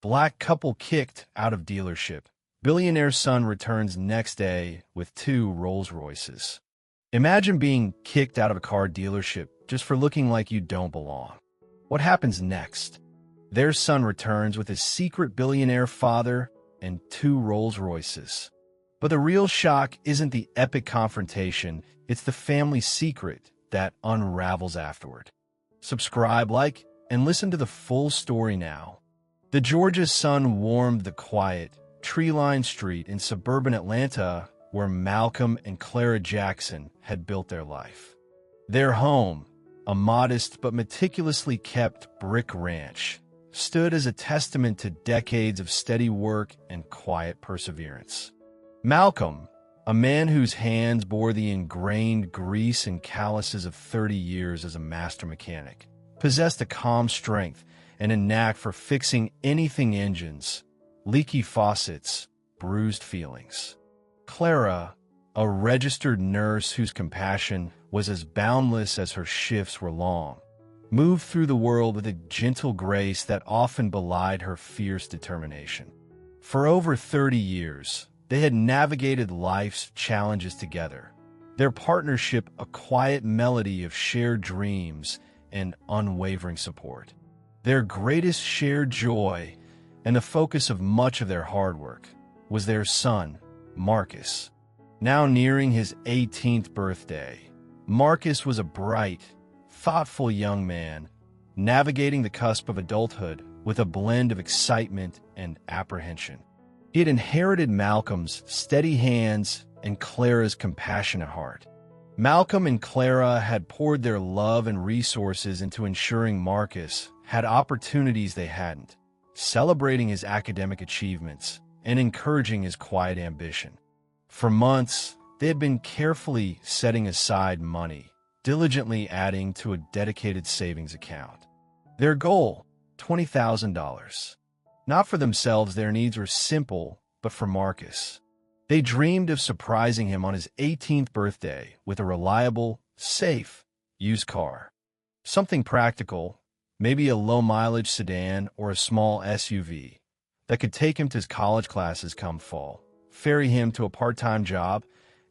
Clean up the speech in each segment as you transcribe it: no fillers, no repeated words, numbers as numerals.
Black couple kicked out of dealership. Billionaire son returns next day with two Rolls-Royces. Imagine being kicked out of a car dealership just for looking like you don't belong. What happens next? Their son returns with his secret billionaire father and two Rolls-Royces. But the real shock isn't the epic confrontation, it's the family secret that unravels afterward. Subscribe, like, and listen to the full story now. The Georgia's sun warmed the quiet, tree-lined street in suburban Atlanta where Malcolm and Clara Jackson had built their life. Their home, a modest but meticulously kept brick ranch, stood as a testament to decades of steady work and quiet perseverance. Malcolm, a man whose hands bore the ingrained grease and calluses of 30 years as a master mechanic, possessed a calm strength and a knack for fixing anything: engines, leaky faucets, bruised feelings. Clara, a registered nurse whose compassion was as boundless as her shifts were long, moved through the world with a gentle grace that often belied her fierce determination. For over 30 years, they had navigated life's challenges together, their partnership a quiet melody of shared dreams and unwavering support. Their greatest shared joy, and the focus of much of their hard work, was their son, Marcus. Now nearing his 18th birthday, Marcus was a bright, thoughtful young man, navigating the cusp of adulthood with a blend of excitement and apprehension. He had inherited Malcolm's steady hands and Clara's compassionate heart. Malcolm and Clara had poured their love and resources into ensuring Marcus had opportunities they hadn't, celebrating his academic achievements and encouraging his quiet ambition. For months, they had been carefully setting aside money, diligently adding to a dedicated savings account. Their goal, $20,000. Not for themselves, their needs were simple, but for Marcus. They dreamed of surprising him on his 18th birthday with a reliable, safe, used car. Something practical, maybe a low-mileage sedan or a small SUV, that could take him to his college classes come fall, ferry him to a part-time job,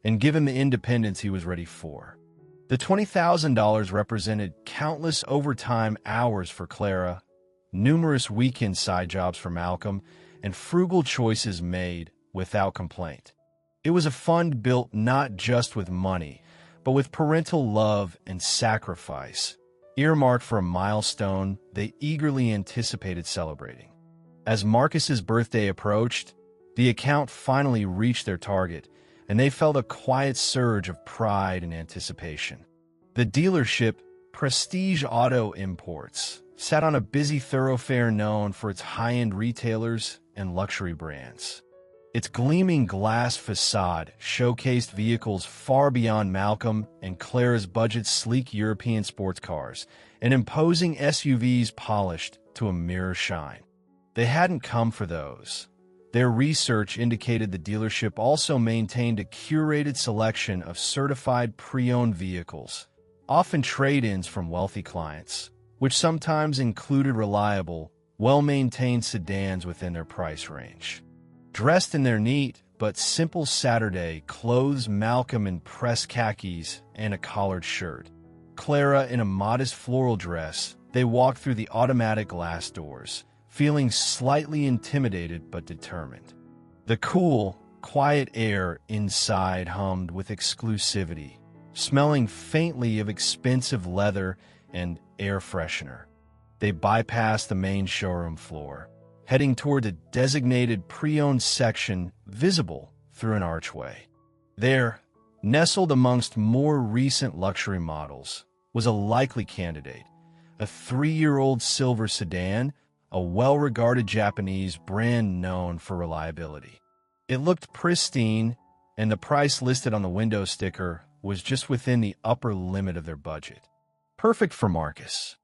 and give him the independence he was ready for. The $20,000 represented countless overtime hours for Clara, numerous weekend side jobs for Malcolm, and frugal choices made without complaint. It was a fund built not just with money, but with parental love and sacrifice, earmarked for a milestone they eagerly anticipated celebrating. As Marcus's birthday approached, the account finally reached their target, and they felt a quiet surge of pride and anticipation. The dealership, Prestige Auto Imports, sat on a busy thoroughfare known for its high-end retailers and luxury brands. Its gleaming glass facade showcased vehicles far beyond Malcolm and Clara's budget sleek European sports cars, and imposing SUVs polished to a mirror shine. They hadn't come for those. Their research indicated the dealership also maintained a curated selection of certified pre-owned vehicles, often trade-ins from wealthy clients, which sometimes included reliable, well-maintained sedans within their price range. Dressed in their neat but simple Saturday clothes, Malcolm in pressed khakis and a collared shirt, Clara in a modest floral dress, they walked through the automatic glass doors, feeling slightly intimidated but determined. The cool, quiet air inside hummed with exclusivity, smelling faintly of expensive leather and air freshener. They bypassed the main showroom floor, heading toward the designated pre-owned section visible through an archway. There, nestled amongst more recent luxury models, was a likely candidate, a 3-year-old silver sedan, a well-regarded Japanese brand known for reliability. It looked pristine, and the price listed on the window sticker was just within the upper limit of their budget. Perfect for Marcus.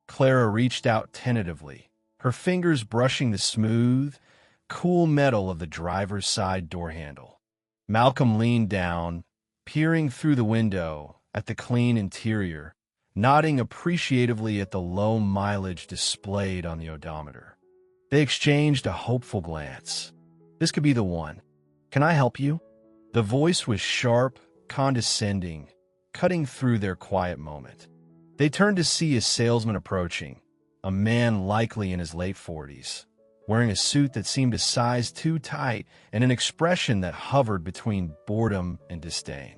Clara reached out tentatively, her fingers brushing the smooth, cool metal of the driver's side door handle. Malcolm leaned down, peering through the window at the clean interior, nodding appreciatively at the low mileage displayed on the odometer. They exchanged a hopeful glance. "This could be the one. Can I help you?" The voice was sharp, condescending, cutting through their quiet moment. They turned to see a salesman approaching, a man likely in his late 40s, wearing a suit that seemed a size too tight and an expression that hovered between boredom and disdain.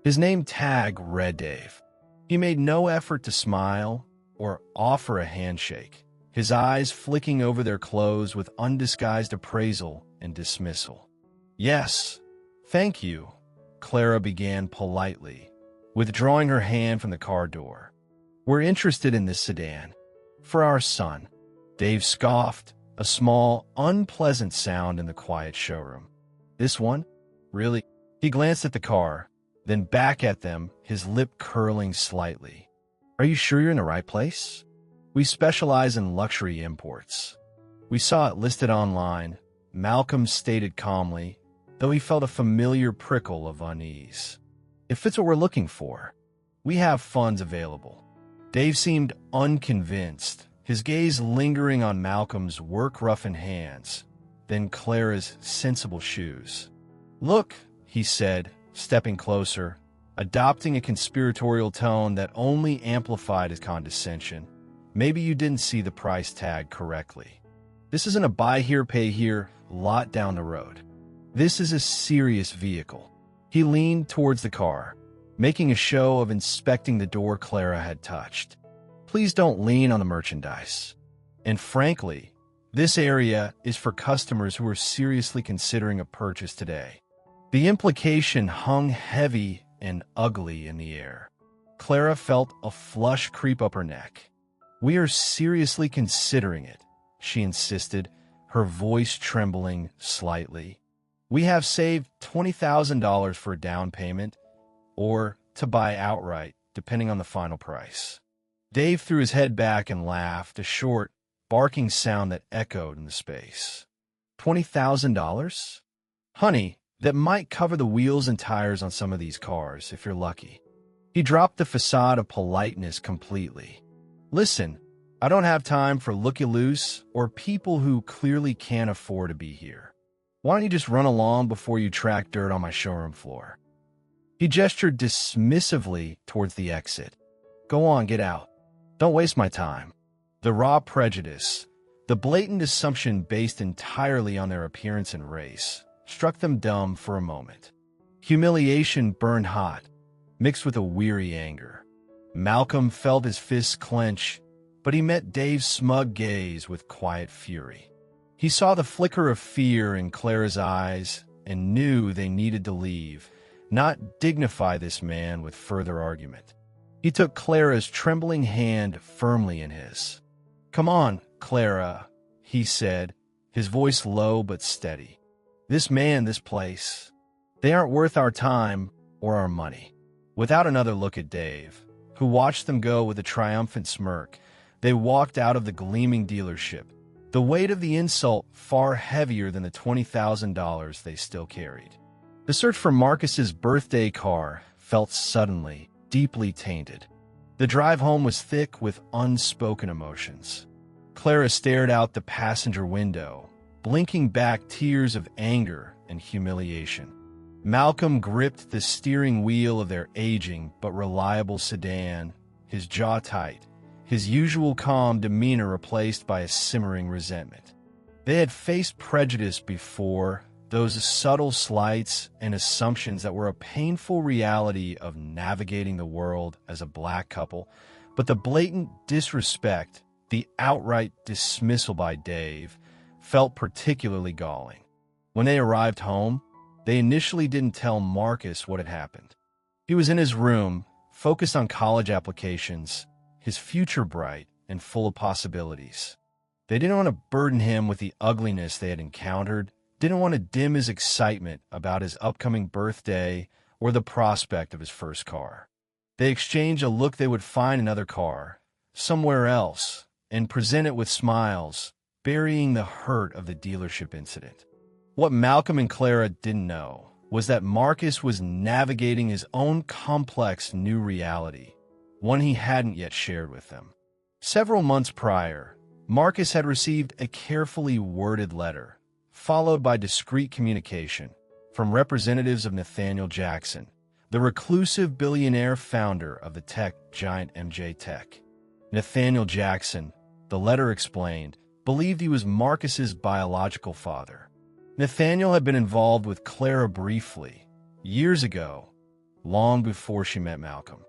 His name tag read Dave. He made no effort to smile or offer a handshake, his eyes flicking over their clothes with undisguised appraisal and dismissal. "Yes, thank you," Clara began politely, withdrawing her hand from the car door. "We're interested in this sedan. For our son." Dave scoffed, a small, unpleasant sound in the quiet showroom. "This one? Really?" He glanced at the car, then back at them, his lip curling slightly. "Are you sure you're in the right place? We specialize in luxury imports." "We saw it listed online," Malcolm stated calmly, though he felt a familiar prickle of unease. "It fits what we're looking for. We have funds available." Dave seemed unconvinced, his gaze lingering on Malcolm's work-roughened hands, then Clara's sensible shoes. "Look," he said, stepping closer, adopting a conspiratorial tone that only amplified his condescension. "Maybe you didn't see the price tag correctly. This isn't a buy here, pay here lot down the road. This is a serious vehicle." He leaned towards the car, making a show of inspecting the door Clara had touched. "Please don't lean on the merchandise. And frankly, this area is for customers who are seriously considering a purchase today." The implication hung heavy and ugly in the air. Clara felt a flush creep up her neck. "We are seriously considering it," she insisted, her voice trembling slightly. "We have saved $20,000 for a down payment, or to buy outright, depending on the final price." Dave threw his head back and laughed, a short, barking sound that echoed in the space. $20,000? Honey, that might cover the wheels and tires on some of these cars, if you're lucky. He dropped the facade of politeness completely. "Listen, I don't have time for looky-loose or people who clearly can't afford to be here. Why don't you just run along before you track dirt on my showroom floor?" He gestured dismissively towards the exit. "Go on, get out. Don't waste my time." The raw prejudice, the blatant assumption based entirely on their appearance and race, struck them dumb for a moment. Humiliation burned hot, mixed with a weary anger. Malcolm felt his fists clench, but he met Dave's smug gaze with quiet fury. He saw the flicker of fear in Clara's eyes and knew they needed to leave, not dignify this man with further argument. He took Clara's trembling hand firmly in his. "Come on, Clara," he said, his voice low but steady. "This man, this place, they aren't worth our time or our money." Without another look at Dave, who watched them go with a triumphant smirk, they walked out of the gleaming dealership, the weight of the insult far heavier than the $20,000 they still carried. The search for Marcus's birthday car felt suddenly, deeply tainted. The drive home was thick with unspoken emotions. Clara stared out the passenger window, blinking back tears of anger and humiliation. Malcolm gripped the steering wheel of their aging but reliable sedan, his jaw tight, his usual calm demeanor replaced by a simmering resentment. They had faced prejudice before, those subtle slights and assumptions that were a painful reality of navigating the world as a black couple, but the blatant disrespect, the outright dismissal by Dave, felt particularly galling. When they arrived home, they initially didn't tell Marcus what had happened. He was in his room, focused on college applications, his future bright and full of possibilities. They didn't want to burden him with the ugliness they had encountered, didn't want to dim his excitement about his upcoming birthday or the prospect of his first car. They exchanged a look they would find another car, somewhere else, and present it with smiles, burying the hurt of the dealership incident. What Malcolm and Clara didn't know was that Marcus was navigating his own complex new reality, one he hadn't yet shared with them. Several months prior, Marcus had received a carefully worded letter, followed by discreet communication from representatives of Nathaniel Jackson, the reclusive billionaire founder of the tech giant MJ Tech. Nathaniel Jackson, the letter explained, believed he was Marcus's biological father. Nathaniel had been involved with Clara briefly, years ago, long before she met Malcolm.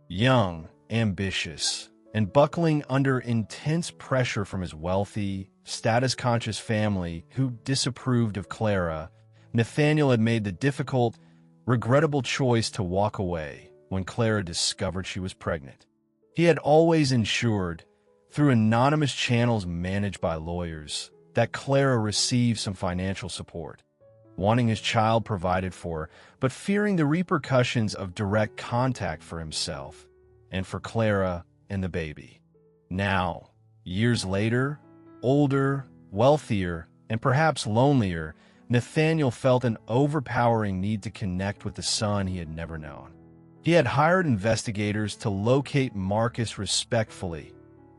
Young, ambitious, and buckling under intense pressure from his wealthy, status-conscious family who disapproved of Clara, Nathaniel had made the difficult, regrettable choice to walk away when Clara discovered she was pregnant. He had always ensured, through anonymous channels managed by lawyers, that Clara receive some financial support, wanting his child provided for, but fearing the repercussions of direct contact for himself and for Clara and the baby. Now, years later, older, wealthier, and perhaps lonelier, Nathaniel felt an overpowering need to connect with the son he had never known. He had hired investigators to locate Marcus respectfully,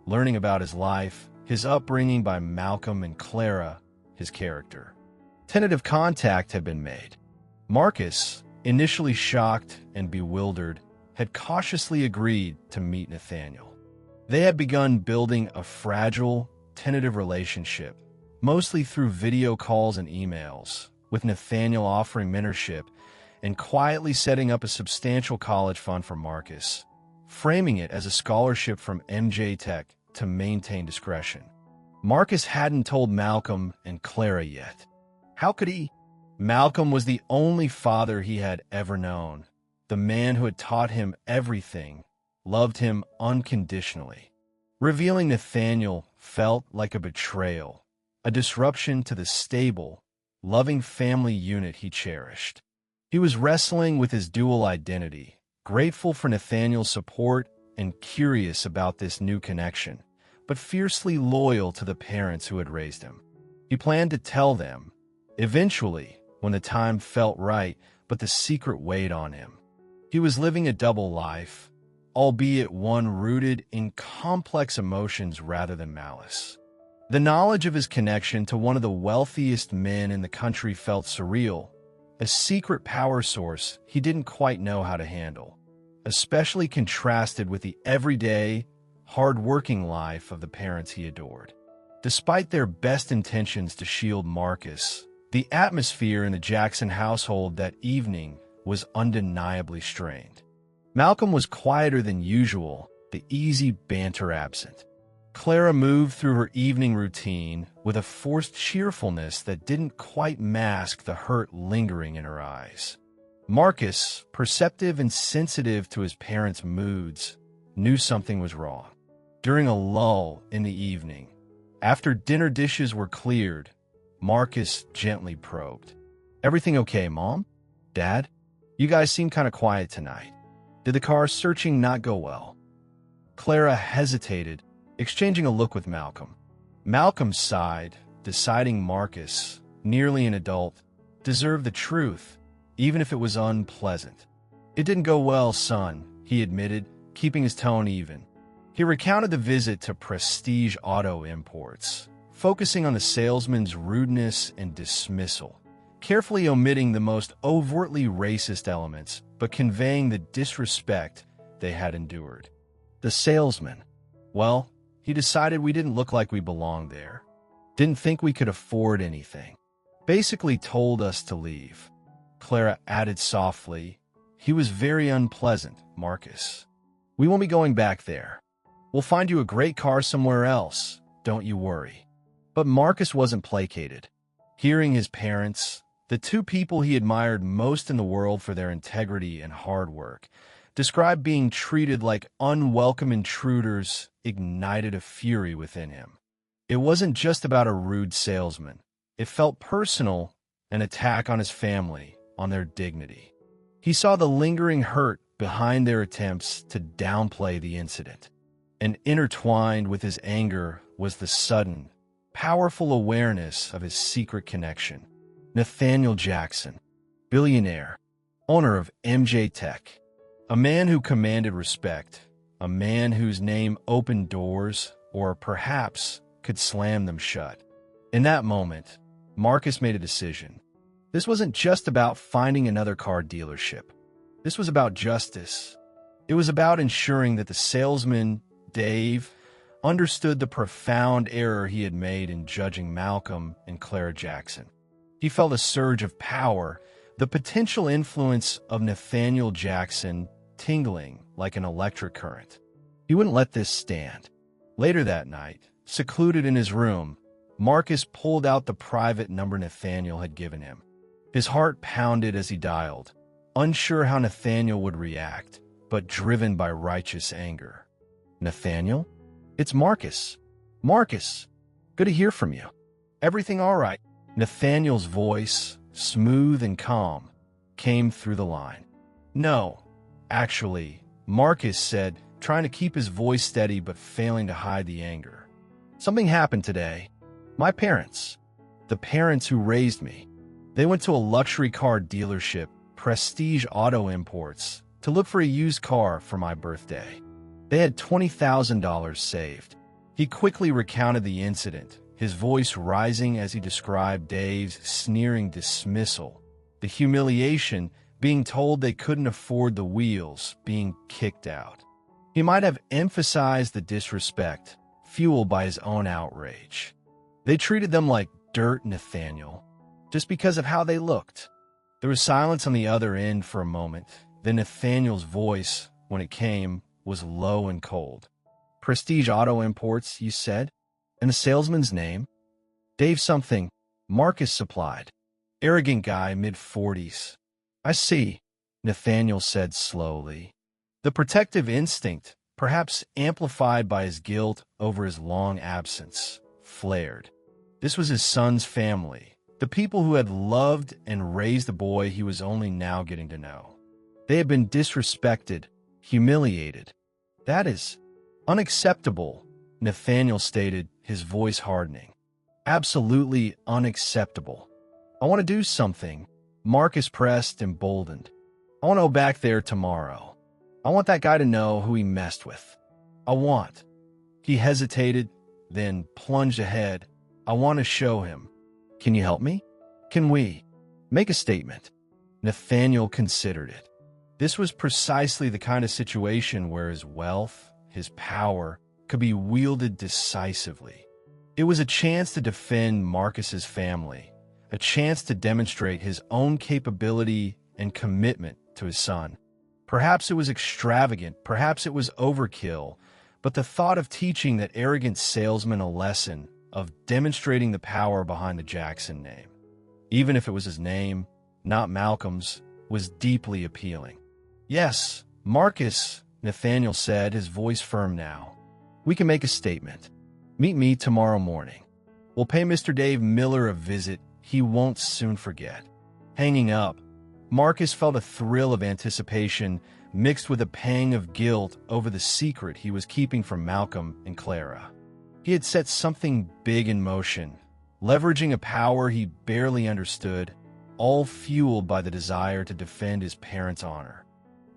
learning about his life, his upbringing by Malcolm and Clara, his character. Tentative contact had been made. Marcus, initially shocked and bewildered, had cautiously agreed to meet Nathaniel. They had begun building a fragile, tentative relationship, mostly through video calls and emails, with Nathaniel offering mentorship and quietly setting up a substantial college fund for Marcus, framing it as a scholarship from MJ Tech to maintain discretion. Marcus hadn't told Malcolm and Clara yet. How could he? Malcolm was the only father he had ever known, the man who had taught him everything, loved him unconditionally. Revealing Nathaniel felt like a betrayal, a disruption to the stable, loving family unit he cherished. He was wrestling with his dual identity, grateful for Nathaniel's support and curious about this new connection, but fiercely loyal to the parents who had raised him. He planned to tell them, eventually, when the time felt right, but the secret weighed on him. He was living a double life, albeit one rooted in complex emotions rather than malice. The knowledge of his connection to one of the wealthiest men in the country felt surreal, a secret power source he didn't quite know how to handle, especially contrasted with the everyday, hard-working life of the parents he adored. Despite their best intentions to shield Marcus, the atmosphere in the Jackson household that evening was undeniably strained. Malcolm was quieter than usual, the easy banter absent. Clara moved through her evening routine with a forced cheerfulness that didn't quite mask the hurt lingering in her eyes. Marcus, perceptive and sensitive to his parents' moods, knew something was wrong. During a lull in the evening, after dinner dishes were cleared, Marcus gently probed. "Everything okay, Mom? Dad? You guys seem kind of quiet tonight. Did the car searching not go well?" Clara hesitated, exchanging a look with Malcolm. Malcolm sighed, deciding Marcus, nearly an adult, deserved the truth, even if it was unpleasant. "It didn't go well, son," he admitted, keeping his tone even. He recounted the visit to Prestige Auto Imports, focusing on the salesman's rudeness and dismissal, carefully omitting the most overtly racist elements, but conveying the disrespect they had endured. The salesman. Well, he decided we didn't look like we belonged there. Didn't think we could afford anything. Basically told us to leave. Clara added softly, "He was very unpleasant, Marcus. We won't be going back there. We'll find you a great car somewhere else, don't you worry." But Marcus wasn't placated. Hearing his parents, the two people he admired most in the world for their integrity and hard work, described being treated like unwelcome intruders, ignited a fury within him. It wasn't just about a rude salesman. It felt personal, an attack on his family, on their dignity. He saw the lingering hurt behind their attempts to downplay the incident. And intertwined with his anger was the sudden, powerful awareness of his secret connection. Nathaniel Jackson, billionaire, owner of MJ Tech, a man who commanded respect, a man whose name opened doors, or perhaps could slam them shut. In that moment, Marcus made a decision. This wasn't just about finding another car dealership. This was about justice. It was about ensuring that the salesman, Dave, understood the profound error he had made in judging Malcolm and Clara Jackson. He felt a surge of power, the potential influence of Nathaniel Jackson tingling like an electric current. He wouldn't let this stand. Later that night, secluded in his room, Marcus pulled out the private number Nathaniel had given him. His heart pounded as he dialed, unsure how Nathaniel would react, but driven by righteous anger. "Nathaniel? It's Marcus. Marcus, good to hear from you. Everything all right?" Nathaniel's voice, smooth and calm, came through the line. "No, actually," Marcus said, trying to keep his voice steady but failing to hide the anger. "Something happened today. My parents, the parents who raised me, they went to a luxury car dealership, Prestige Auto Imports, to look for a used car for my birthday. They had $20,000 saved." He quickly recounted the incident, his voice rising as he described Dave's sneering dismissal, the humiliation, being told they couldn't afford the wheels, being kicked out. He might have emphasized the disrespect, fueled by his own outrage. They treated them like dirt, Nathaniel, just because of how they looked. There was silence on the other end for a moment. Then Nathaniel's voice, when it came, was low and cold. "Prestige Auto Imports, you said? And the salesman's name?" "Dave something," Marcus supplied. "Arrogant guy, mid-40s. "I see," Nathaniel said slowly. The protective instinct, perhaps amplified by his guilt over his long absence, flared. This was his son's family, the people who had loved and raised the boy he was only now getting to know. They had been disrespected, humiliated. "That is unacceptable," Nathaniel stated, his voice hardening. "Absolutely unacceptable. I want to do something," Marcus pressed, emboldened. "I want to go back there tomorrow. I want that guy to know who he messed with. I want." He hesitated, then plunged ahead. "I want to show him. Can you help me? Can we make a statement?" Nathaniel considered it. This was precisely the kind of situation where his wealth, his power, could be wielded decisively. It was a chance to defend Marcus's family, a chance to demonstrate his own capability and commitment to his son. Perhaps it was extravagant, perhaps it was overkill, but the thought of teaching that arrogant salesman a lesson, of demonstrating the power behind the Jackson name, even if it was his name, not Malcolm's, was deeply appealing. "Yes, Marcus," Nathaniel said, his voice firm now. "We can make a statement. Meet me tomorrow morning. We'll pay Mr. Dave Miller a visit he won't soon forget." Hanging up, Marcus felt a thrill of anticipation mixed with a pang of guilt over the secret he was keeping from Malcolm and Clara. He had set something big in motion, leveraging a power he barely understood, all fueled by the desire to defend his parents' honor.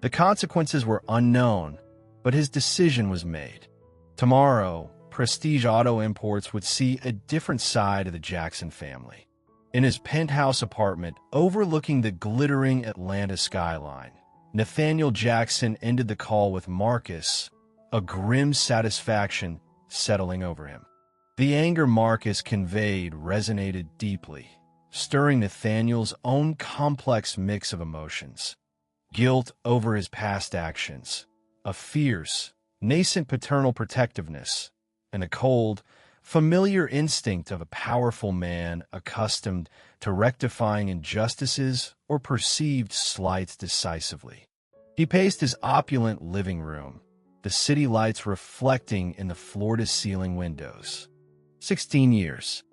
The consequences were unknown, but his decision was made. Tomorrow, Prestige Auto Imports would see a different side of the Jackson family. In his penthouse apartment overlooking the glittering Atlanta skyline, Nathaniel Jackson ended the call with Marcus, a grim satisfaction settling over him. The anger Marcus conveyed resonated deeply, stirring Nathaniel's own complex mix of emotions. Guilt over his past actions, a fierce, nascent paternal protectiveness, and a cold, familiar instinct of a powerful man accustomed to rectifying injustices or perceived slights decisively. He paced his opulent living room, the city lights reflecting in the floor-to-ceiling windows. 16 years.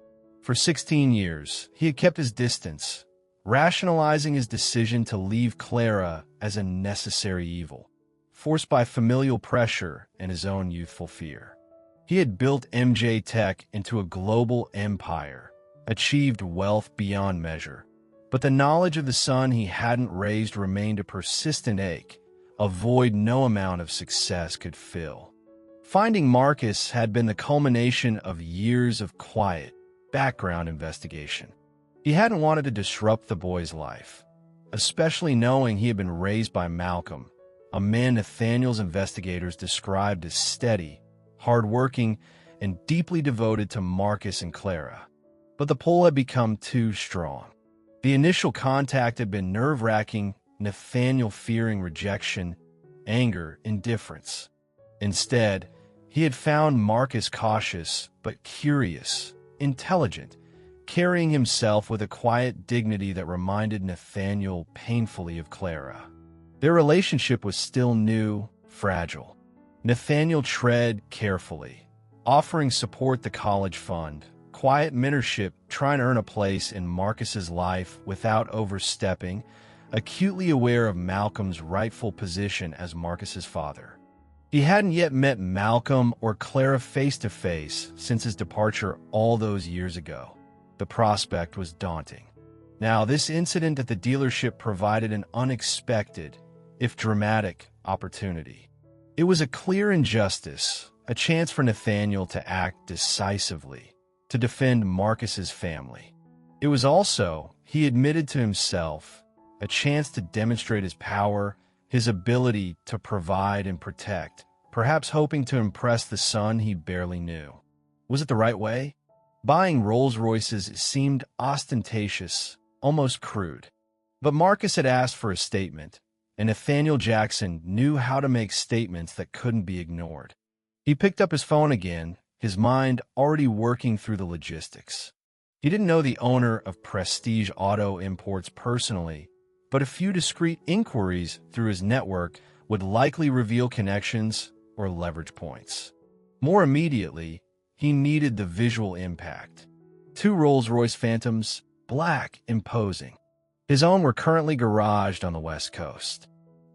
For 16 years, he had kept his distance, rationalizing his decision to leave Clara as a necessary evil, forced by familial pressure and his own youthful fear. He had built MJ Tech into a global empire, achieved wealth beyond measure, but the knowledge of the son he hadn't raised remained a persistent ache, a void no amount of success could fill. Finding Marcus had been the culmination of years of quiet, background investigation. He hadn't wanted to disrupt the boy's life, especially knowing he had been raised by Malcolm, a man Nathaniel's investigators described as steady, hardworking, and deeply devoted to Marcus and Clara. But the pull had become too strong. The initial contact had been nerve-wracking, Nathaniel fearing rejection, anger, indifference. Instead, he had found Marcus cautious but curious, intelligent, carrying himself with a quiet dignity that reminded Nathaniel painfully of Clara. Their relationship was still new, fragile. Nathaniel tread carefully, offering support the college fund, quiet mentorship, trying to earn a place in Marcus's life without overstepping, acutely aware of Malcolm's rightful position as Marcus's father. He hadn't yet met Malcolm or Clara face-to-face since his departure all those years ago. The prospect was daunting. Now, this incident at the dealership provided an unexpected, if dramatic, opportunity. It was a clear injustice, a chance for Nathaniel to act decisively, to defend Marcus's family. It was also, he admitted to himself, a chance to demonstrate his power, his ability to provide and protect, perhaps hoping to impress the son he barely knew. Was it the right way? Buying Rolls-Royces seemed ostentatious, almost crude. But Marcus had asked for a statement, and Nathaniel Jackson knew how to make statements that couldn't be ignored. He picked up his phone again, his mind already working through the logistics. He didn't know the owner of Prestige Auto Imports personally, but a few discreet inquiries through his network would likely reveal connections or leverage points. More immediately, he needed the visual impact. 2 Rolls-Royce Phantoms, black, imposing. His own were currently garaged on the West Coast.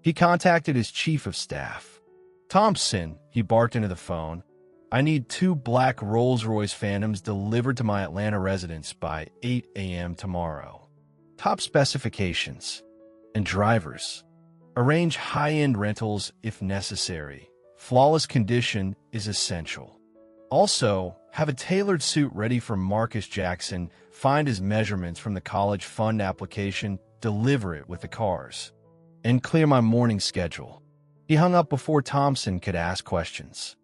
He contacted his chief of staff. "Thompson," he barked into the phone, "I need 2 black Rolls-Royce Phantoms delivered to my Atlanta residence by 8 a.m. tomorrow. Top specifications. And drivers. Arrange high-end rentals if necessary. Flawless condition is essential. Also, have a tailored suit ready for Marcus Jackson, find his measurements from the college fund application, deliver it with the cars. And clear my morning schedule." He hung up before Thompson could ask questions.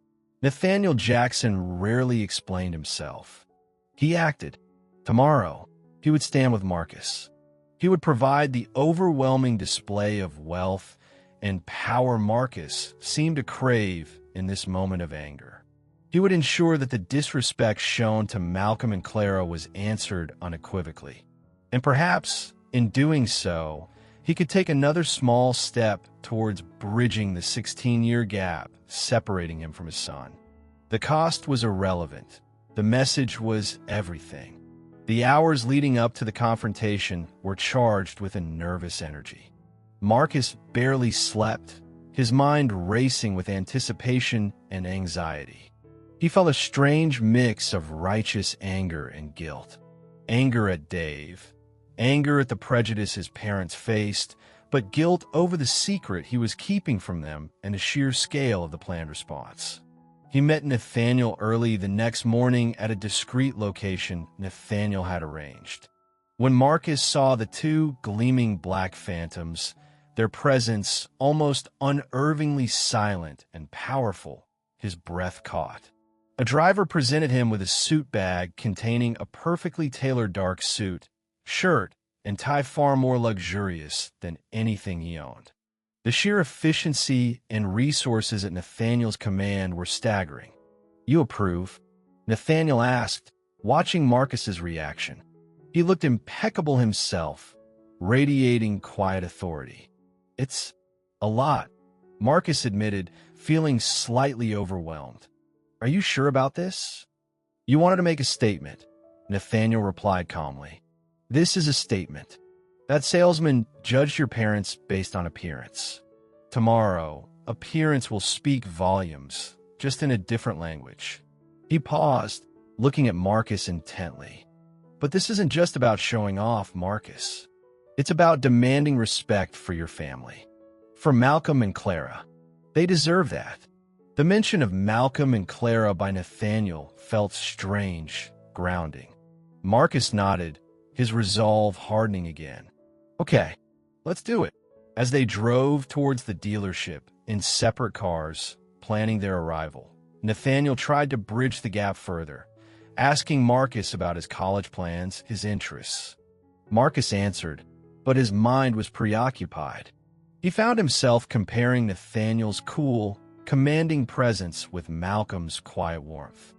Nathaniel Jackson rarely explained himself. He acted. Tomorrow, he would stand with Marcus. He would provide the overwhelming display of wealth and power Marcus seemed to crave in this moment of anger. He would ensure that the disrespect shown to Malcolm and Clara was answered unequivocally. And perhaps, in doing so, he could take another small step towards bridging the 16-year gap separating him from his son. The cost was irrelevant. The message was everything. The hours leading up to the confrontation were charged with a nervous energy. Marcus barely slept, his mind racing with anticipation and anxiety. He felt a strange mix of righteous anger and guilt. Anger at Dave, anger at the prejudice his parents faced, but guilt over the secret he was keeping from them and the sheer scale of the planned response. He met Nathaniel early the next morning at a discreet location Nathaniel had arranged. When Marcus saw the 2 gleaming black Phantoms, their presence almost unervingly silent and powerful, his breath caught. A driver presented him with a suit bag containing a perfectly tailored dark suit, shirt, and tie far more luxurious than anything he owned. The sheer efficiency and resources at Nathaniel's command were staggering. "You approve?" Nathaniel asked, watching Marcus's reaction. He looked impeccable himself, radiating quiet authority. "It's a lot," Marcus admitted, feeling slightly overwhelmed. "Are you sure about this?" "You wanted to make a statement," Nathaniel replied calmly. "This is a statement. That salesman judged your parents based on appearance. Tomorrow, appearance will speak volumes, just in a different language." He paused, looking at Marcus intently. "But this isn't just about showing off, Marcus. It's about demanding respect for your family. For Malcolm and Clara. They deserve that. The mention of Malcolm and Clara by Nathaniel felt strange, grounding. Marcus nodded, his resolve hardening again. Okay, let's do it. As they drove towards the dealership in separate cars, planning their arrival, Nathaniel tried to bridge the gap further, asking Marcus about his college plans, his interests. Marcus answered, but his mind was preoccupied. He found himself comparing Nathaniel's cool, commanding presence with Malcolm's quiet warmth.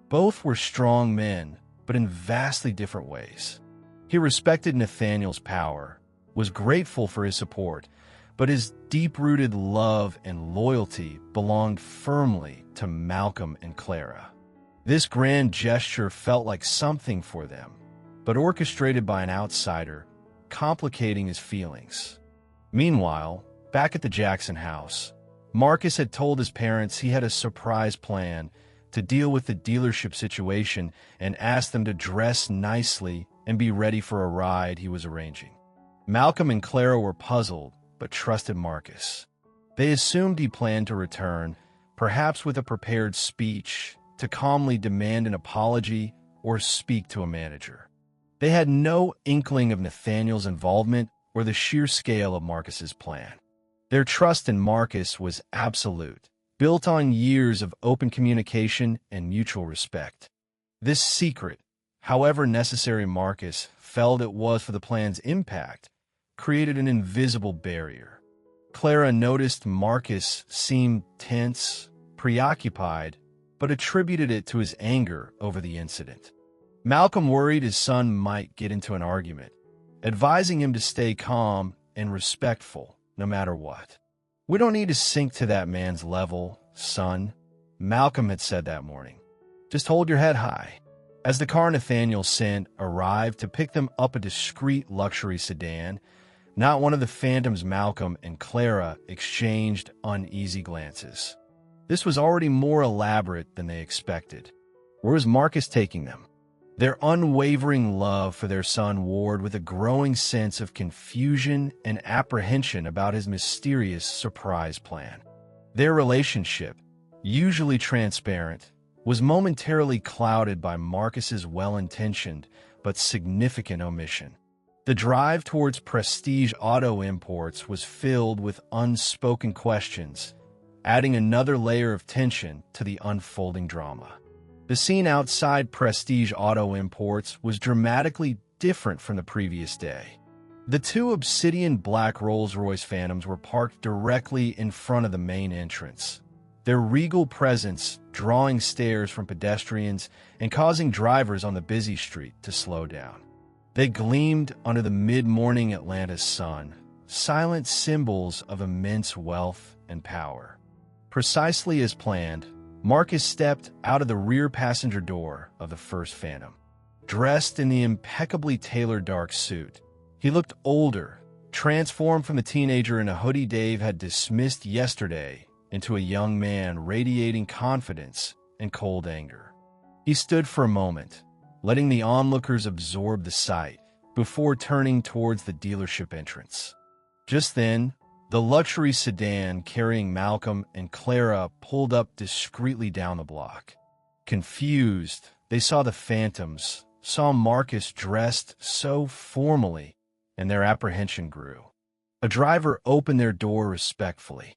Both were strong men, but in vastly different ways. He respected Nathaniel's power, was grateful for his support, but his deep-rooted love and loyalty belonged firmly to Malcolm and Clara. This grand gesture felt like something for them, but orchestrated by an outsider, complicating his feelings. Meanwhile, back at the Jackson house, Marcus had told his parents he had a surprise plan to deal with the dealership situation and asked them to dress nicely and be ready for a ride he was arranging. Malcolm and Clara were puzzled, but trusted Marcus. They assumed he planned to return, perhaps with a prepared speech, to calmly demand an apology or speak to a manager. They had no inkling of Nathaniel's involvement or the sheer scale of Marcus's plan. Their trust in Marcus was absolute, built on years of open communication and mutual respect. This secret, however necessary Marcus felt it was for the plan's impact, created an invisible barrier. Clara noticed Marcus seemed tense, preoccupied, but attributed it to his anger over the incident. Malcolm worried his son might get into an argument, advising him to stay calm and respectful no matter what. "We don't need to sink to that man's level, son," Malcolm had said that morning. "Just hold your head high." As the car Nathaniel sent arrived to pick them up, a discreet luxury sedan, not one of the phantoms, Malcolm and Clara exchanged uneasy glances. This was already more elaborate than they expected. Where was Marcus taking them? Their unwavering love for their son warred with a growing sense of confusion and apprehension about his mysterious surprise plan. Their relationship, usually transparent, was momentarily clouded by Marcus's well-intentioned but significant omission. The drive towards Prestige Auto Imports was filled with unspoken questions, adding another layer of tension to the unfolding drama. The scene outside Prestige Auto Imports was dramatically different from the previous day. The two obsidian black Rolls-Royce Phantoms were parked directly in front of the main entrance, their regal presence drawing stares from pedestrians and causing drivers on the busy street to slow down. They gleamed under the mid-morning Atlanta sun, silent symbols of immense wealth and power. Precisely as planned, Marcus stepped out of the rear passenger door of the first Phantom. Dressed in the impeccably tailored dark suit, he looked older, transformed from the teenager in a hoodie Dave had dismissed yesterday into a young man radiating confidence and cold anger. He stood for a moment, letting the onlookers absorb the sight, before turning towards the dealership entrance. Just then, the luxury sedan carrying Malcolm and Clara pulled up discreetly down the block. Confused, they saw the Phantoms, saw Marcus dressed so formally, and their apprehension grew. A driver opened their door respectfully.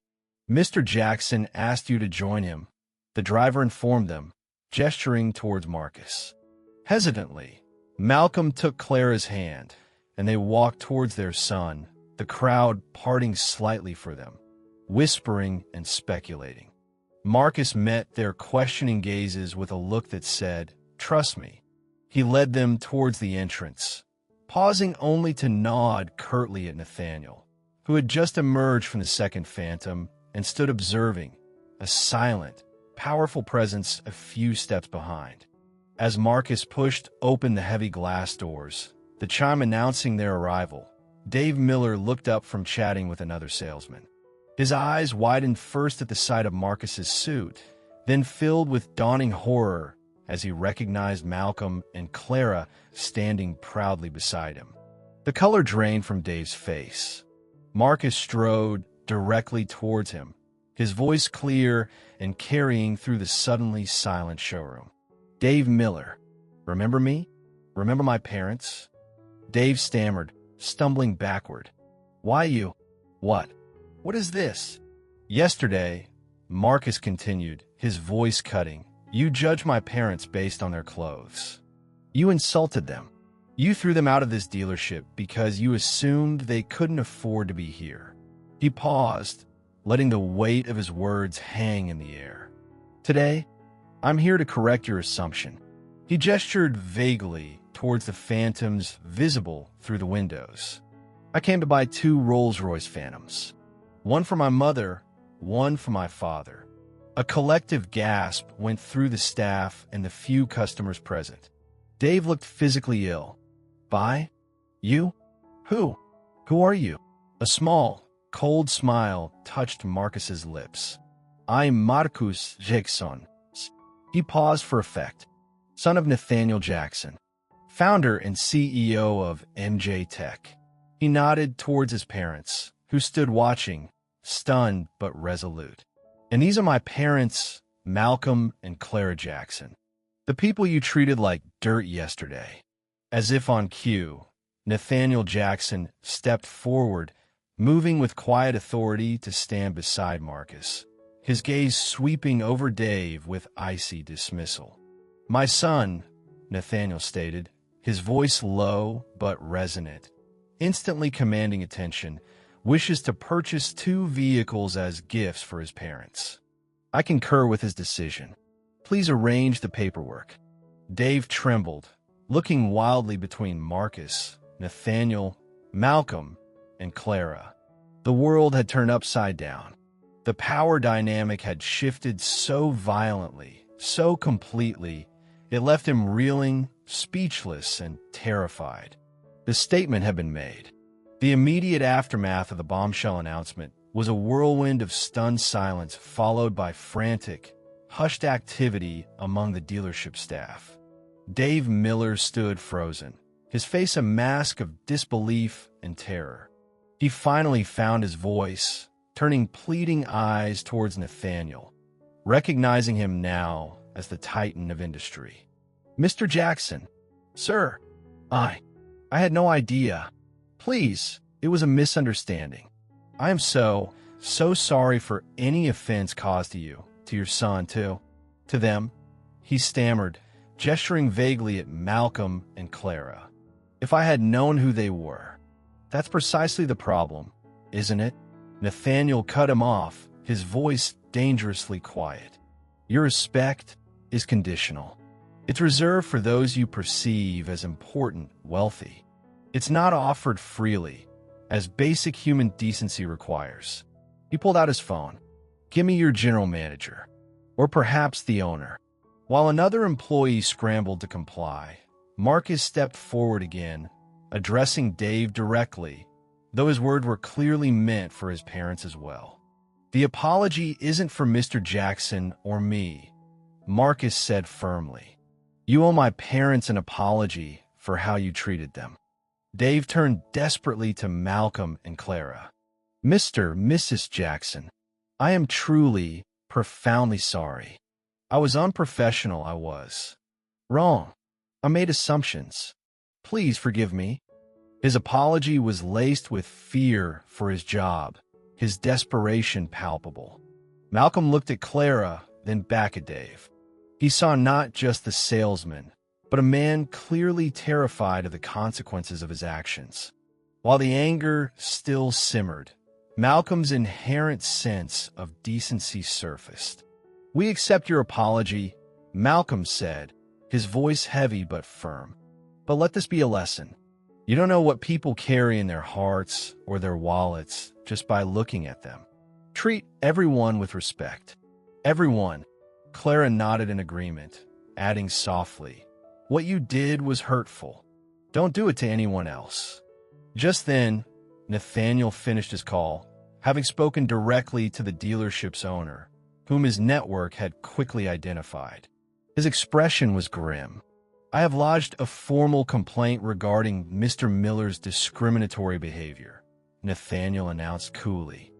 "Mr. Jackson asked you to join him," the driver informed them, gesturing towards Marcus. Hesitantly, Malcolm took Clara's hand, and they walked towards their son, the crowd parting slightly for them, whispering and speculating. Marcus met their questioning gazes with a look that said, "Trust me." He led them towards the entrance, pausing only to nod curtly at Nathaniel, who had just emerged from the second Phantom and stood observing, a silent, powerful presence a few steps behind. As Marcus pushed open the heavy glass doors, the chime announcing their arrival, Dave Miller looked up from chatting with another salesman. His eyes widened first at the sight of Marcus's suit, then filled with dawning horror as he recognized Malcolm and Clara standing proudly beside him. The color drained from Dave's face. Marcus strode directly towards him, his voice clear and carrying through the suddenly silent showroom. "Dave Miller. Remember me? Remember my parents?" Dave stammered, stumbling backward. "Why you? What? What is this?" "Yesterday," Marcus continued, his voice cutting, "you judged my parents based on their clothes. You insulted them. You threw them out of this dealership because you assumed they couldn't afford to be here." He paused, letting the weight of his words hang in the air. "Today, I'm here to correct your assumption." He gestured vaguely towards the phantoms visible through the windows. "I came to buy 2 Rolls-Royce Phantoms. One for my mother, one for my father." A collective gasp went through the staff and the few customers present. Dave looked physically ill. "Buy? You? Who? Who are you?" A small, cold smile touched Marcus's lips. "I'm Marcus Jackson." He paused for effect. "Son of Nathaniel Jackson, founder and CEO of MJ Tech." He nodded towards his parents, who stood watching, stunned but resolute. "And these are my parents, Malcolm and Clara Jackson. The people you treated like dirt yesterday." As if on cue, Nathaniel Jackson stepped forward, moving with quiet authority to stand beside Marcus, his gaze sweeping over Dave with icy dismissal. "My son," Nathaniel stated, his voice low but resonant, instantly commanding attention, "wishes to purchase 2 vehicles as gifts for his parents. I concur with his decision. Please arrange the paperwork." Dave trembled, looking wildly between Marcus, Nathaniel, Malcolm, and Clara. The world had turned upside down. The power dynamic had shifted so violently, so completely, it left him reeling, speechless, and terrified. The statement had been made. The immediate aftermath of the bombshell announcement was a whirlwind of stunned silence followed by frantic, hushed activity among the dealership staff. Dave Miller stood frozen, his face a mask of disbelief and terror. He finally found his voice, turning pleading eyes towards Nathaniel, recognizing him now as the titan of industry. "Mr. Jackson, sir, I had no idea. Please, it was a misunderstanding. I am so sorry for any offense caused to you, to your son, to them," he stammered, gesturing vaguely at Malcolm and Clara. "If I had known who they were." "That's precisely the problem, isn't it?" Nathaniel cut him off, his voice dangerously quiet. "Your respect is conditional. It's reserved for those you perceive as important, wealthy. It's not offered freely, as basic human decency requires." He pulled out his phone. "Give me your general manager, or perhaps the owner." While another employee scrambled to comply, Marcus stepped forward again, addressing Dave directly, though his words were clearly meant for his parents as well. "The apology isn't for Mr. Jackson or me," Marcus said firmly. "You owe my parents an apology for how you treated them." Dave turned desperately to Malcolm and Clara. Mrs. Jackson, I am truly, profoundly sorry. I was unprofessional, I was. Wrong. I made assumptions. Please forgive me." His apology was laced with fear for his job, his desperation palpable. Malcolm looked at Clara, then back at Dave. He saw not just the salesman, but a man clearly terrified of the consequences of his actions. While the anger still simmered, Malcolm's inherent sense of decency surfaced. "We accept your apology," Malcolm said, his voice heavy but firm. "But let this be a lesson. You don't know what people carry in their hearts or their wallets just by looking at them. Treat everyone with respect." "Everyone," Clara nodded in agreement, adding softly, "What you did was hurtful. Don't do it to anyone else." Just then, Nathaniel finished his call, having spoken directly to the dealership's owner, whom his network had quickly identified. His expression was grim. "I have lodged a formal complaint regarding Mr. Miller's discriminatory behavior," Nathaniel announced coolly.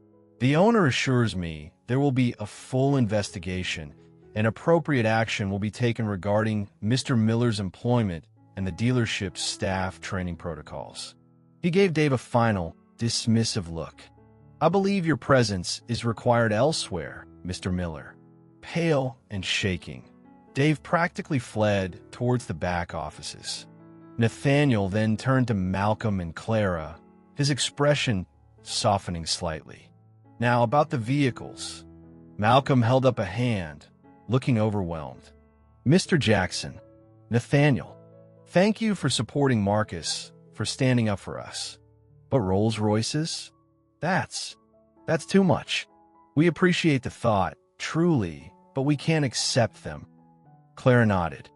The owner assures me there will be a full investigation and appropriate action will be taken regarding Mr. Miller's employment and the dealership's staff training protocols. He gave Dave a final, dismissive look. I believe your presence is required elsewhere, Mr. Miller. Pale and shaking, Dave practically fled towards the back offices. Nathaniel then turned to Malcolm and Clara, his expression softening slightly. Now, about the vehicles. Malcolm held up a hand, looking overwhelmed. Mr. Jackson, Nathaniel, thank you for supporting Marcus, for standing up for us. But Rolls-Royces? That's too much. We appreciate the thought, truly, but we can't accept them. Clara nodded.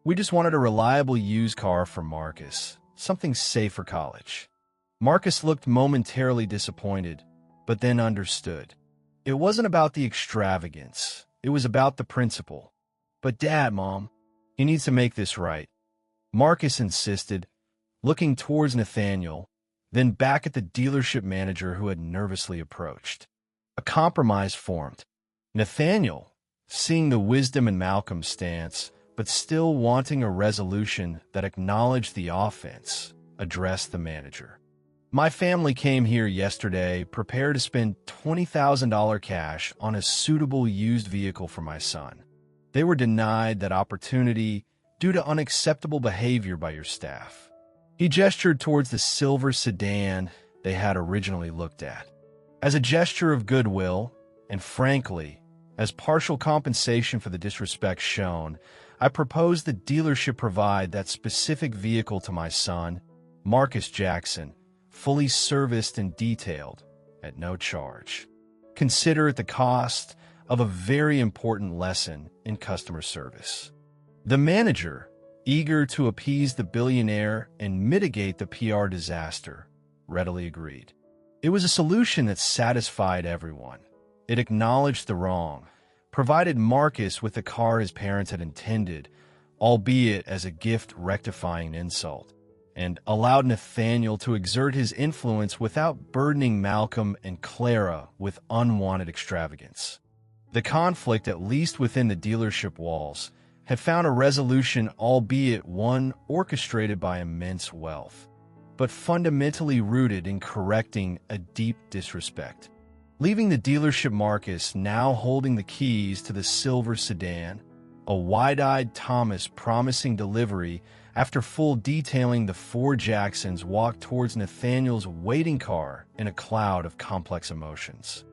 We just wanted a reliable used car for Marcus, something safe for college. Marcus looked momentarily disappointed, but then understood. It wasn't about the extravagance. It was about the principle. But Dad, Mom, he needs to make this right. Marcus insisted, looking towards Nathaniel, then back at the dealership manager who had nervously approached. A compromise formed. Nathaniel, seeing the wisdom in Malcolm's stance, but still wanting a resolution that acknowledged the offense, addressed the manager. My family came here yesterday prepared to spend $20,000 cash on a suitable used vehicle for my son. They were denied that opportunity due to unacceptable behavior by your staff. He gestured towards the silver sedan they had originally looked at. As a gesture of goodwill, and frankly, as partial compensation for the disrespect shown, I propose the dealership provide that specific vehicle to my son, Marcus Jackson, fully serviced and detailed, at no charge. Consider it the cost of a very important lesson in customer service. The manager, eager to appease the billionaire and mitigate the PR disaster, readily agreed. It was a solution that satisfied everyone. It acknowledged the wrong, provided Marcus with the car his parents had intended, albeit as a gift rectifying an insult, and allowed Nathaniel to exert his influence without burdening Malcolm and Clara with unwanted extravagance. The conflict, at least within the dealership walls, had found a resolution, albeit one orchestrated by immense wealth, but fundamentally rooted in correcting a deep disrespect. Leaving the dealership, Marcus now holding the keys to the silver sedan, a wide-eyed Thomas promising delivery. After full detailing, the four Jacksons walked towards Nathaniel's waiting car in a cloud of complex emotions.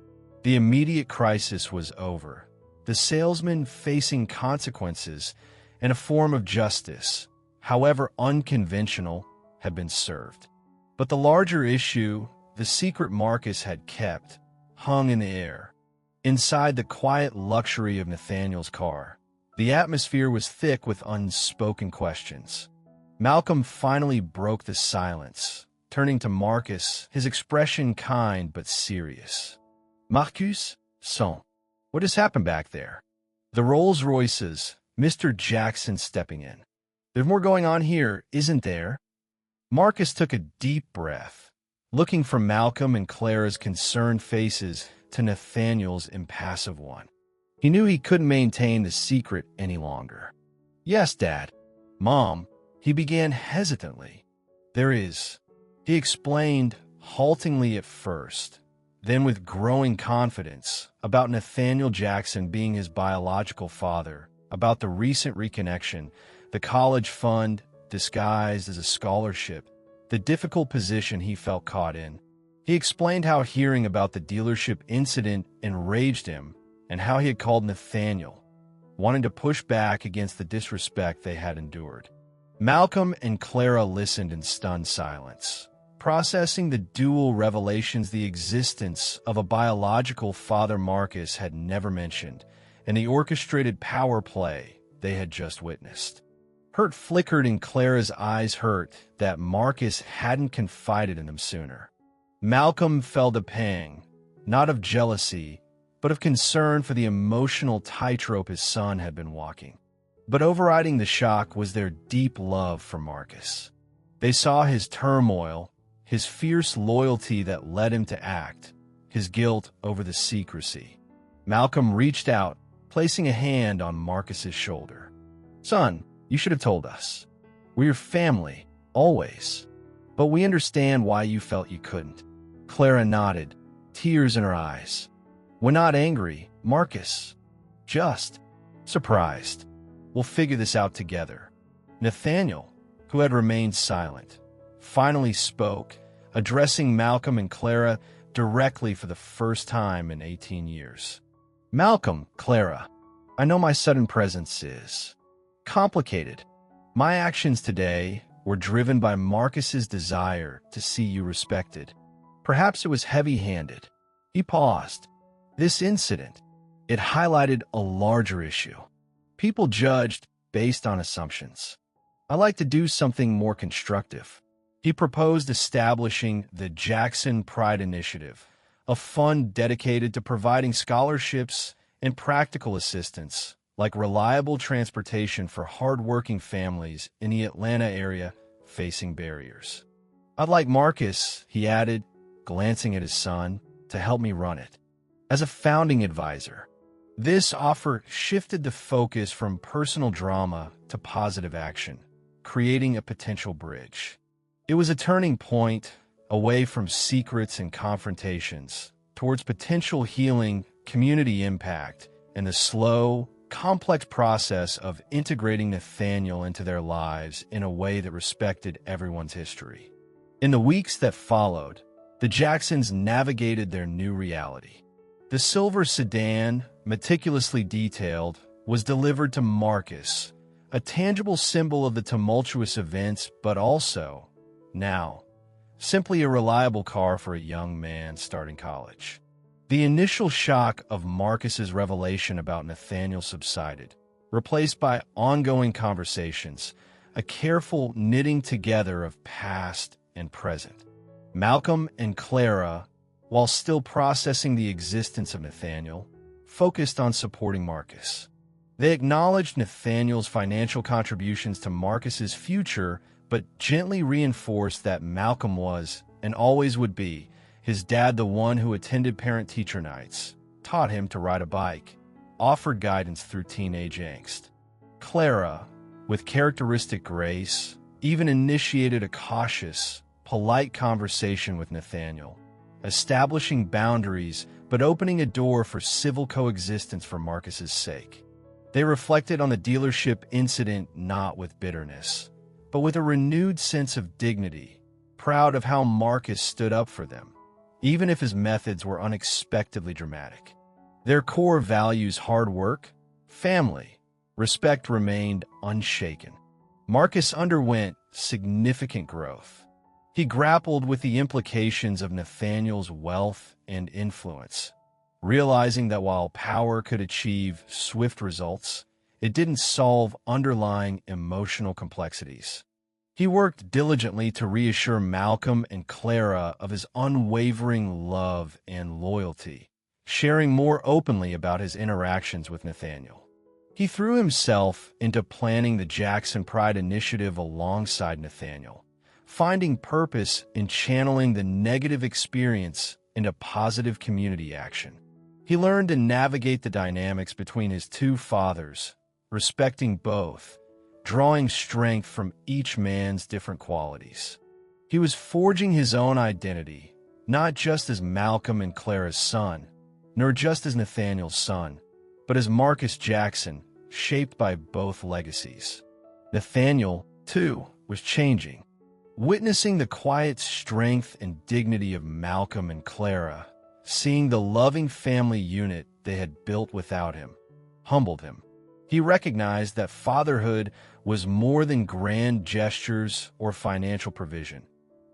The immediate crisis was over. The salesman facing consequences and a form of justice, however unconventional, had been served. But the larger issue, the secret Marcus had kept, hung in the air. Inside the quiet luxury of Nathaniel's car, the atmosphere was thick with unspoken questions. Malcolm finally broke the silence, turning to Marcus, his expression kind but serious. Marcus, son, what has happened back there? The Rolls-Royces, Mr. Jackson stepping in. There's more going on here, isn't there? Marcus took a deep breath, looking from Malcolm and Clara's concerned faces to Nathaniel's impassive one. He knew he couldn't maintain the secret any longer. Yes, Dad. Mom, he began hesitantly. There is, he explained haltingly at first, then with growing confidence, about Nathaniel Jackson being his biological father, about the recent reconnection, the college fund disguised as a scholarship, the difficult position he felt caught in. He explained how hearing about the dealership incident enraged him and how he had called Nathaniel, wanting to push back against the disrespect they had endured. Malcolm and Clara listened in stunned silence, processing the dual revelations the existence of a biological father Marcus had never mentioned, and the orchestrated power play they had just witnessed. Hurt flickered in Clara's eyes, hurt that Marcus hadn't confided in them sooner. Malcolm felt a pang, not of jealousy, but of concern for the emotional tightrope his son had been walking. But overriding the shock was their deep love for Marcus. They saw his turmoil, his fierce loyalty that led him to act, his guilt over the secrecy. Malcolm reached out, placing a hand on Marcus's shoulder. "Son, you should have told us. We're your family, always. But we understand why you felt you couldn't." Clara nodded, tears in her eyes. "We're not angry, Marcus. Just surprised. We'll figure this out together." Nathaniel, who had remained silent, finally spoke, addressing Malcolm and Clara directly for the first time in 18 years. "Malcolm, Clara, I know my sudden presence is complicated. My actions today were driven by Marcus's desire to see you respected. Perhaps it was heavy-handed." He paused. "This incident, it highlighted a larger issue. People judged based on assumptions. I like to do something more constructive." He proposed establishing the Jackson Pride Initiative, a fund dedicated to providing scholarships and practical assistance, like reliable transportation for hard-working families in the Atlanta area facing barriers. "I'd like Marcus," he added, glancing at his son, "to help me run it as a founding advisor." This offer shifted the focus from personal drama to positive action, creating a potential bridge. It was a turning point away from secrets and confrontations towards potential healing, community impact, and the slow, complex process of integrating Nathaniel into their lives in a way that respected everyone's history. In the weeks that followed, the Jacksons navigated their new reality. The silver sedan, meticulously detailed, was delivered to Marcus, a tangible symbol of the tumultuous events, but also, now, simply a reliable car for a young man starting college. The initial shock of Marcus's revelation about Nathaniel subsided, replaced by ongoing conversations, a careful knitting together of past and present. Malcolm and Clara, while still processing the existence of Nathaniel, focused on supporting Marcus. They acknowledged Nathaniel's financial contributions to Marcus's future, but gently reinforced that Malcolm was, and always would be, his dad, the one who attended parent-teacher nights, taught him to ride a bike, offered guidance through teenage angst. Clara, with characteristic grace, even initiated a cautious, polite conversation with Nathaniel, establishing boundaries but opening a door for civil coexistence for Marcus's sake. They reflected on the dealership incident not with bitterness, but with a renewed sense of dignity, proud of how Marcus stood up for them, even if his methods were unexpectedly dramatic. Their core values, hard work, family, respect, remained unshaken. Marcus underwent significant growth. He grappled with the implications of Nathaniel's wealth and influence, realizing that while power could achieve swift results, it didn't solve underlying emotional complexities. He worked diligently to reassure Malcolm and Clara of his unwavering love and loyalty, sharing more openly about his interactions with Nathaniel. He threw himself into planning the Jackson Pride Initiative alongside Nathaniel, finding purpose in channeling the negative experience into positive community action. He learned to navigate the dynamics between his two fathers, respecting both, drawing strength from each man's different qualities. He was forging his own identity, not just as Malcolm and Clara's son, nor just as Nathaniel's son, but as Marcus Jackson, shaped by both legacies. Nathaniel, too, was changing. Witnessing the quiet strength and dignity of Malcolm and Clara, seeing the loving family unit they had built without him, humbled him. He recognized that fatherhood was more than grand gestures or financial provision.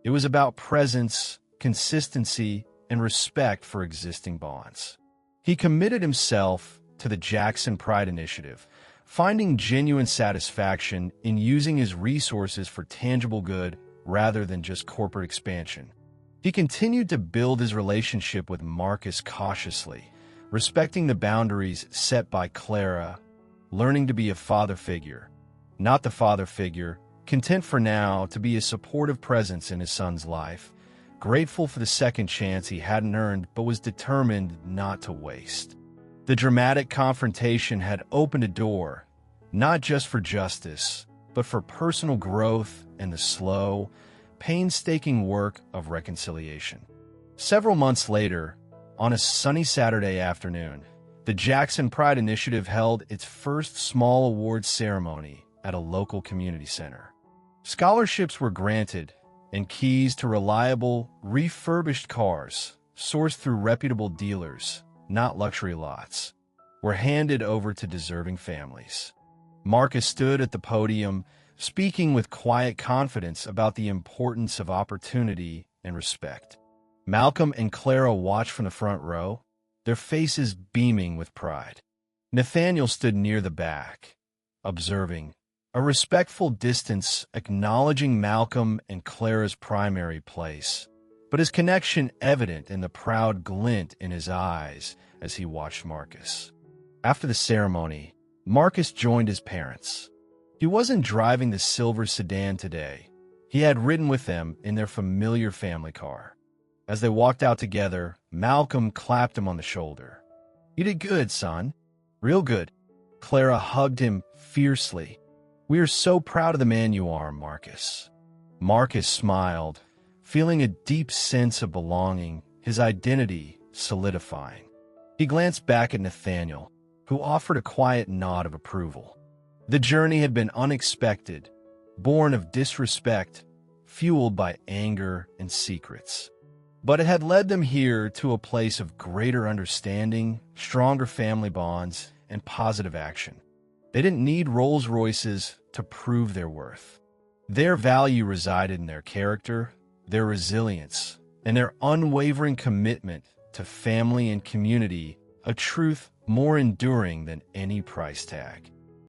It was about presence, consistency, and respect for existing bonds. He committed himself to the Jackson Pride Initiative, finding genuine satisfaction in using his resources for tangible good rather than just corporate expansion. He continued to build his relationship with Marcus cautiously, respecting the boundaries set by Clara, learning to be a father figure, not the father figure, content for now to be a supportive presence in his son's life, grateful for the second chance he hadn't earned but was determined not to waste. The dramatic confrontation had opened a door, not just for justice, but for personal growth and the slow, painstaking work of reconciliation. Several months later, on a sunny Saturday afternoon, the Jackson Pride Initiative held its first small awards ceremony at a local community center. Scholarships were granted, and keys to reliable, refurbished cars, sourced through reputable dealers, not luxury lots, were handed over to deserving families. Marcus stood at the podium, speaking with quiet confidence about the importance of opportunity and respect. Malcolm and Clara watched from the front row, their faces beaming with pride. Nathaniel stood near the back, observing, a respectful distance acknowledging Malcolm and Clara's primary place, but his connection evident in the proud glint in his eyes as he watched Marcus. After the ceremony, Marcus joined his parents. He wasn't driving the silver sedan today. He had ridden with them in their familiar family car. As they walked out together, Malcolm clapped him on the shoulder. "You did good, son. Real good." Clara hugged him fiercely. "We are so proud of the man you are, Marcus." Marcus smiled, feeling a deep sense of belonging, his identity solidifying. He glanced back at Nathaniel, who offered a quiet nod of approval. The journey had been unexpected, born of disrespect, fueled by anger and secrets. But it had led them here to a place of greater understanding, stronger family bonds, and positive action. They didn't need Rolls-Royces to prove their worth. Their value resided in their character, their resilience, and their unwavering commitment to family and community, a truth more enduring than any price tag.